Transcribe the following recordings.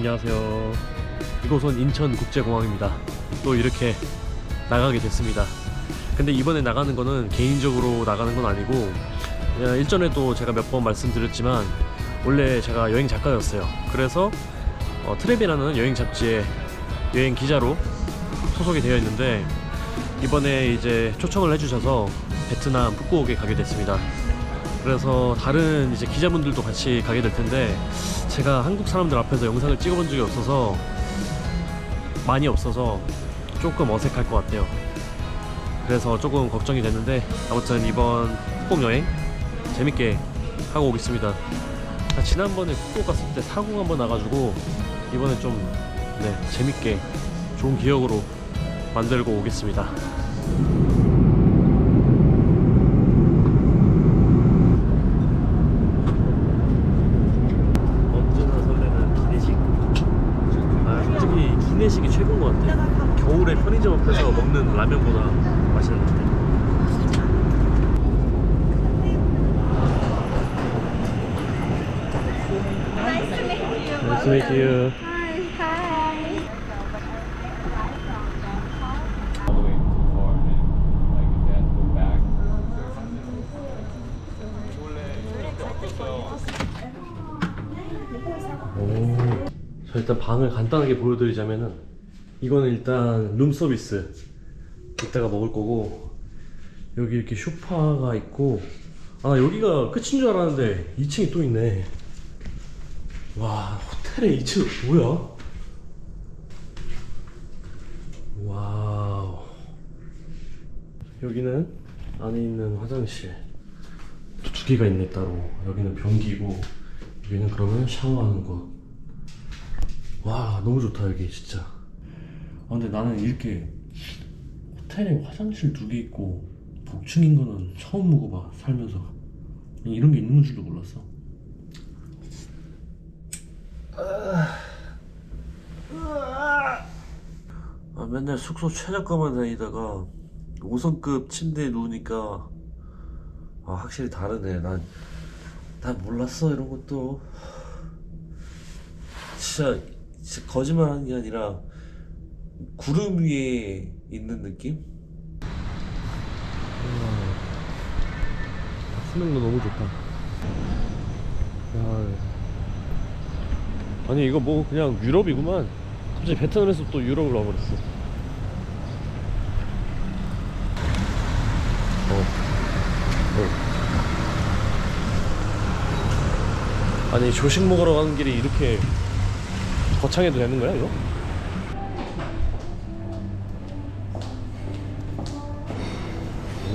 안녕하세요. 이곳은 인천국제공항입니다. 또 이렇게 나가게 됐습니다. 근데 이번에 나가는 거는 개인적으로 나가는 건 아니고, 일전에도 제가 몇 번 말씀드렸지만 원래 제가 여행 작가였어요. 그래서 트랩이라는 여행 잡지에 여행 기자로 소속이 되어 있는데, 이번에 이제 초청을 해주셔서 베트남 푸꾸옥에 가게 됐습니다. 그래서 다른 이제 기자분들도 같이 가게 될 텐데, 제가 한국 사람들 앞에서 영상을 찍어본 적이 많이 없어서 조금 어색할 것 같아요. 그래서 조금 걱정이 됐는데, 아무튼 이번 푸꾸옥 여행 재밌게 하고 오겠습니다. 지난번에 푸꾸옥 갔을 때 사고가 한번 나가지고 이번에 좀 재밌게 좋은 기억으로 만들고 오겠습니다. 솔직히 기내식이 최고인 것 같아. 겨울에 편의점 앞에서 먹는 라면보다 맛있는 것 같아. Nice to meet you. 저 일단 방을 간단하게 보여드리자면은, 이거는 일단 룸 서비스 이따가 먹을 거고, 여기 이렇게 소파가 있고, 여기가 끝인 줄 알았는데 2층이 또 있네. 와, 호텔에 2층 뭐야? 와우. 여기는 안에 있는 화장실 두 개가 있네 따로. 여기는 변기고, 여기는 그러면 샤워하는 곳. 와, 너무 좋다 여기 진짜. 근데 나는 이렇게 호텔에 화장실 두 개 있고 복층인 거는 처음 먹어봐 살면서. 이런 게 있는 줄도 몰랐어. 맨날 숙소 최저가만 다니다가 5성급 침대에 누우니까 확실히 다르네. 난 몰랐어 이런 것도. 진짜 거짓말하는 게 아니라 구름 위에 있는 느낌? 수능도 너무 좋다. 아니 이거 뭐 그냥 유럽이구만. 갑자기 베트남에서 또 유럽을 와버렸어. 아니 조식 먹으러 가는 길이 이렇게 거창해도 되는 거야 이거?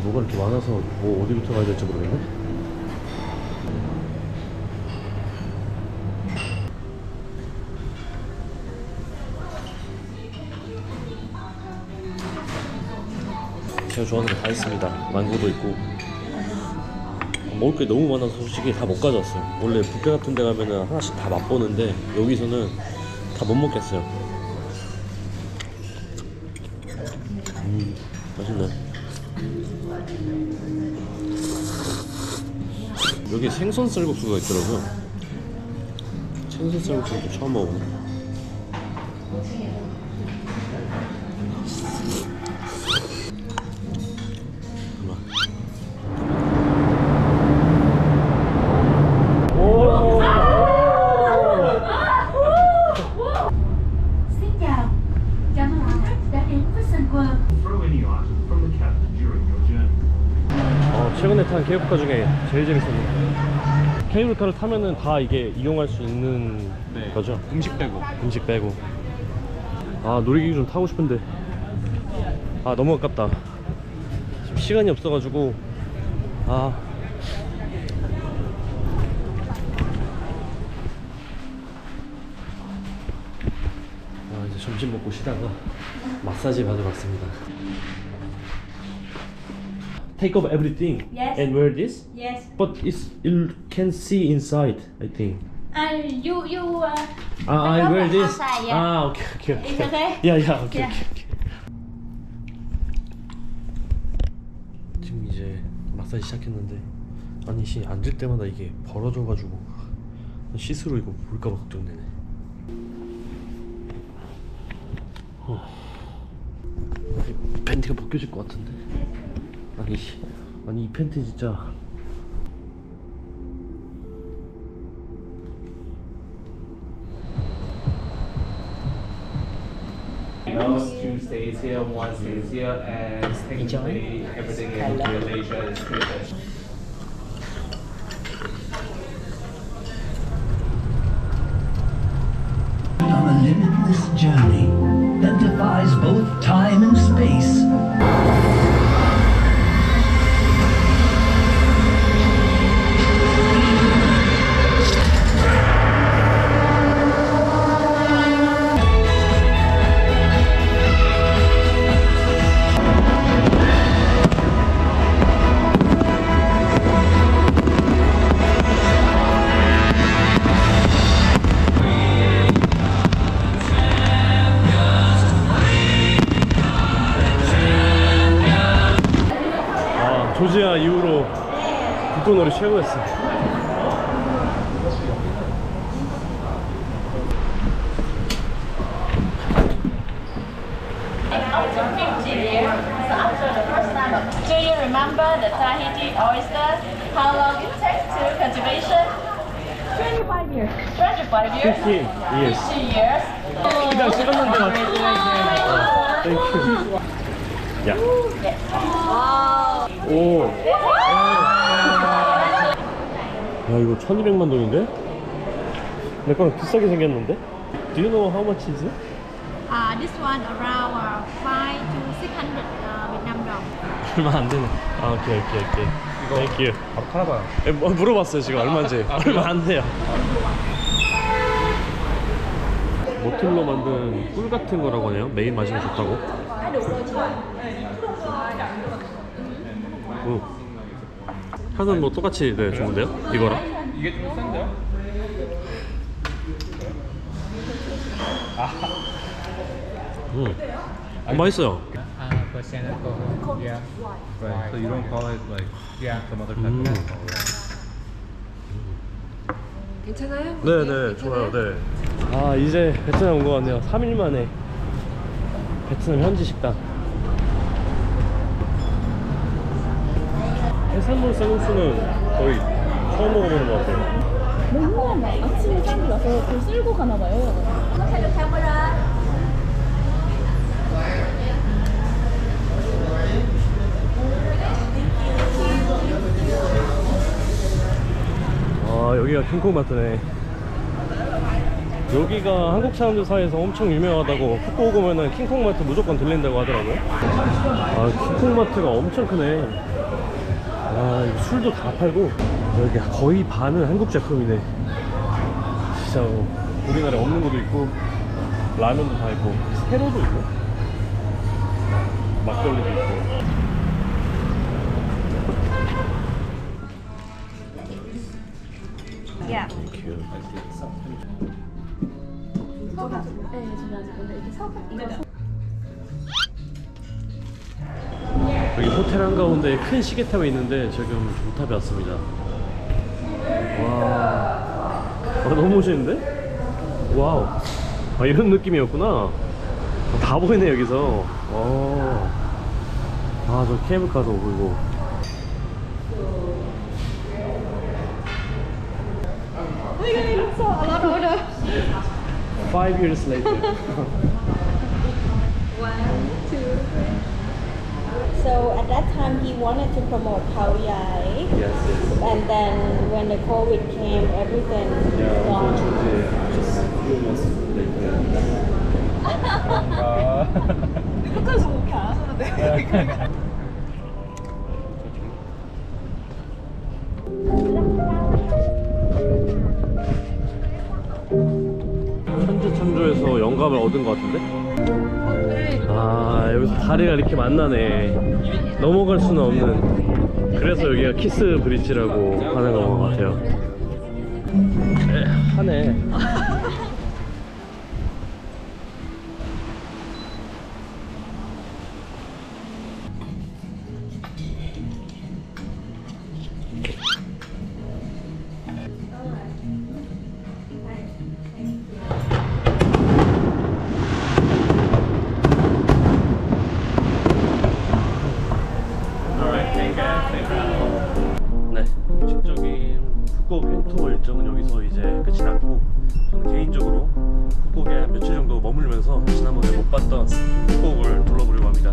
뭐가 이렇게 많아서 뭐 어디부터 가야 될지 모르겠네. 제가 좋아하는 거 다 있습니다. 망고도 있고. 먹을 게 너무 많아서 솔직히 다 못 가져왔어요. 원래 뷔페 같은 데 가면은 하나씩 다 맛보는데 여기서는 다 못 먹겠어요. 맛있네. 여기 생선 쌀국수가 있더라고요. 생선 쌀국수도 처음 먹어보네. 최근에 탄 케이블카 중에 제일 재밌었는데, 케이블카를 타면은 다 이게 이용할 수 있는 거죠? 음식 빼고. 음식 빼고. 놀이기구 좀 타고 싶은데 너무 아깝다. 지금 시간이 없어가지고. 이제 점심 먹고 쉬다가 마사지 받으러 왔습니다. Take off everything. Yes. And wear this. Yes. But you can see inside, I think. You I wear this. outside, yeah. Okay. It's okay? Yeah, okay. Yeah. 지금 이제 마사지 시작했는데, 아니 앉을 때마다 이게 벌어져가지고 시스루 이거 볼까봐 걱정되네. 팬티가 벗겨질 것 같은데. 아니 이 팬티 진짜. Two stays here, one stays here, and technically everything in Malaysia is British. On a limitless journey that defies both time and space. 조지아 이후로 불꽃놀이 최고였어. Do you remember the Tahiti oysters? How long it takes to cultivation? 25 years. 25 years? 15 years. 50 years. 그냥 찍었는데 맞. 땡큐. 야. 오. 야 이거 1200만 동인데? 내 거랑 비싸게 생겼는데? Do you know how much is it? This one around 5 to 600 Vietnam dong. 얼마 안 되네. 아 오케이. 땡큐. 바로 팔아봐요. 물어봤어요 지금 얼마인지. 얼마 안 돼요. 모틀로 만든 꿀 같은 거라고 하네요. 매일 마시면 좋다고. 향은 뭐 똑같이 네, 좋은데요? 이거랑? 이게 좀 센데요? 맛있어요. percent alcohol. Yeah. Right. So you don't call it like Yeah. some other type of alcohol, right? 괜찮아요? 네네 좋아요. 네. 아 이제 베트남 온 것 같네요. 3일 만에 베트남 현지 식당. 해산물 쌀국수는 거의 처음 먹어보는 것 같아요. 맨날 아침에 사람들 와서 돈 쓸고 가나 봐요. 아 여기가 킹콩마트네. 여기가 한국 사람들 사이에서 엄청 유명하다고. 푸꾸옥 오면은 킹콩마트 무조건 들린다고 하더라고요. 아 킹콩마트가 엄청 크네. 아 이거 술도 다 팔고 여기 거의 반은 한국 제품이네. 진짜 우리나라에 없는 것도 있고 라면도 다 있고 세로도 있고 막걸리도 있고. Yeah. 여기 호텔 한가운데 큰 시계탑이 있는데 지금 종탑에 왔습니다. 와, 너무 멋있는데? 와우. 아, 이런 느낌이었구나. 다 보이네 여기서. 아, 저 케이블카도 보이고. A lot older. 5 years later. So at that time he wanted to promote Khao Yai, Yes, yes. and then when the COVID came, everything Yeah, gone. unfortunately, just a few months later. 끝까지 그렇게 안 하셨는데. 천주에서 영감을 얻은 것 같은데? 아 여기서 다리가 이렇게 만나네. 넘어갈 수는 없는. 그래서 여기가 키스 브릿지라고 하는 것 같아요. 하네. 북곡 펜투어 일정은 여기서 이제 끝이 났고, 저는 개인적으로 북곡에 한 며칠 정도 머물면서 지난번에 못 봤던 북곡을 둘러보려고 합니다.